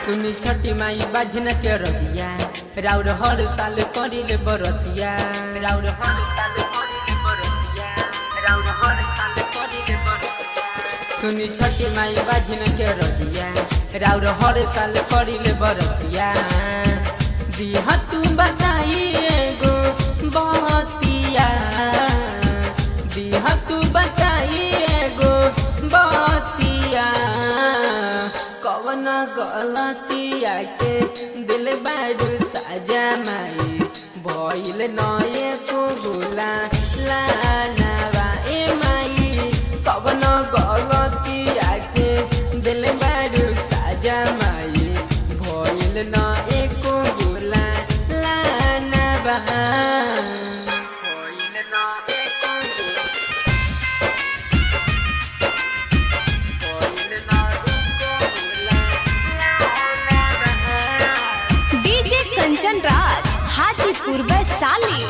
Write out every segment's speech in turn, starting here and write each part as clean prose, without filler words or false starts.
सुनी छठी माई बाझन के रतिया राउर हर साल करिले बरतिया राउर हर साल करिले बरतिया राउर हर साल करिले बरतिया सुनी छठी माई बाझन के रतिया राउर हर साल करिले बरतिया दिहा तू बताई एगो बतिया दिहा तू बताई एगो बतिया कवन गलतिया के दिल बारू साजा माई भइल नए को गुला लानवा ए माई कवन गलतिया के दिल बारू साजा माई भइल नए को गुला लानवा कंचन राज हाजीपुर वैशाली।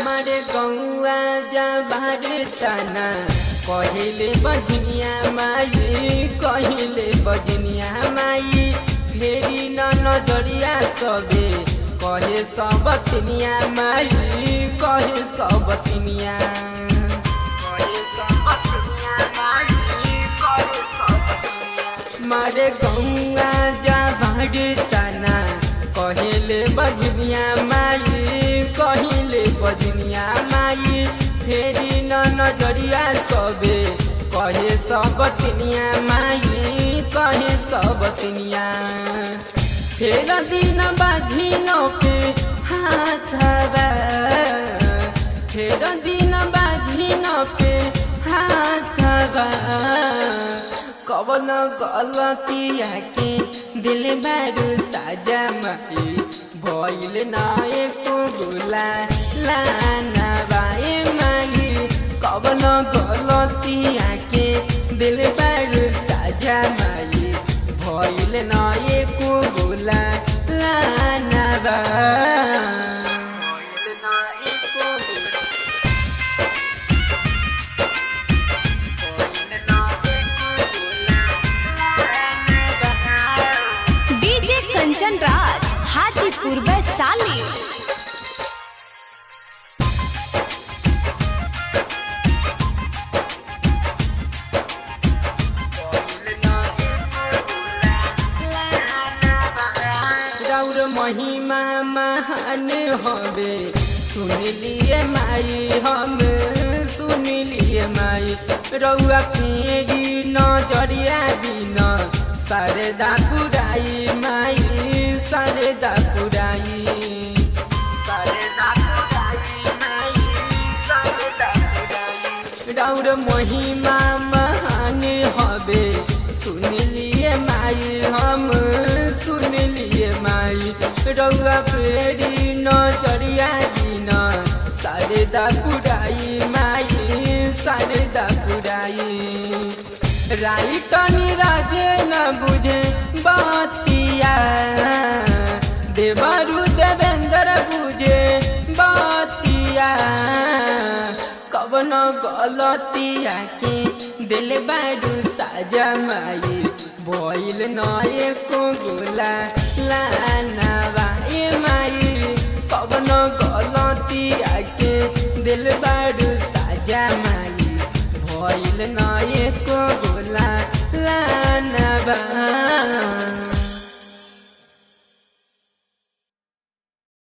मारे गौआ जा तना कहले बजनिया माई कहले बजनिया माई फेरी न नजरिया सबे कहे सब तिनिया माई कहे सब तिनिया मारे गौआ जा तना कहले बजनिया माई कहले बजनिया माई फेरी न नजरिया सबे कहे सब तिनिया माई कहे सब तिनिया फेर दिन बाझिनो पे हाथवा फेर दिन बाझिनो पे हाथवा कवन गलतिया के दिल बारू साजा माई भइल नए को गुला लानवा ए माई कवन गलतिया के दिल बारू साजा माई भइल नए को गुला लानवा डीजे कंचन राज हाजीपुर वैशाली। राउर महिमा महान हवे सुन लिए माई हम सुन लिए माई रउआ फेरी नजरिया दिन शारदा पुराई माई शारदा पुराई राउर महिमा महान हवे सुन लिए माई हम सुन लिए माई रउआ फेरी नजरिया दिन शारदा पुराई माई शारदा पुराई राइटनी राजे न बुझे बतिया देवरु देवेंद्र बुझे बतिया कवन गलतिया के दिल बारू साजा माई भइल नए को गुला लानवा ए माई कवन गलतिया के दिल बारू साजा माई भइल नए को गुला लानवा।